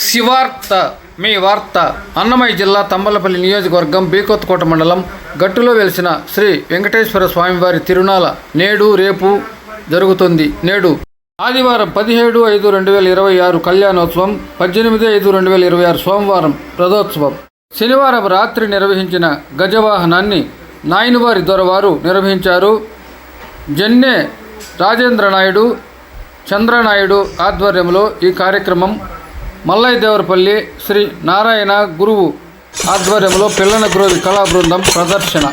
శివార్త మీ వార్త. అన్నమయ్య జిల్లా తంబలపల్లి నియోజకవర్గం బీకొత్తకోట మండలం గట్టులో వెలిసిన శ్రీ వెంకటేశ్వర స్వామివారి తిరునాళ నేడు రేపు జరుగుతుంది. నేడు ఆదివారం 17/5/2026 కళ్యాణోత్సవం, 18/5/2026 సోమవారం రథోత్సవం. శనివారం రాత్రి నిర్వహించిన గజవాహనాన్ని నాయనవారి దొరవారు నిర్వహించారు. జన్నె రాజేంద్రనాయుడు, చంద్రనాయుడు ఆధ్వర్యంలో ఈ కార్యక్రమం మల్లయ్య దేవరపల్లి శ్రీ నారాయణ గురువు ఆధ్వర్యంలో పిల్లన గ్రోవి కళా బృందం ప్రదర్శన.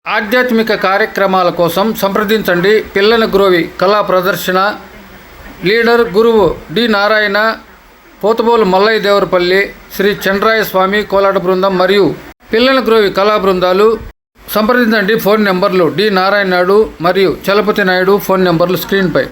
ఆధ్యాత్మిక కార్యక్రమాల కోసం సంప్రదించండి. పిల్లన గ్రోవి కళా ప్రదర్శన. లీడర్ గురువు డి నారాయణ, పోతబోలు మల్లయ్య దేవరపల్లి, శ్రీ చంద్రాయ స్వామి కోలాట బృందం మరియు పిల్లన గ్రోవి కళా బృందాలు. సంప్రదించండి. ఫోన్ నెంబర్లు డి నారాయణ నాయుడు మరియు చలపతి నాయుడు. ఫోన్ నెంబర్లు స్క్రీన్పై.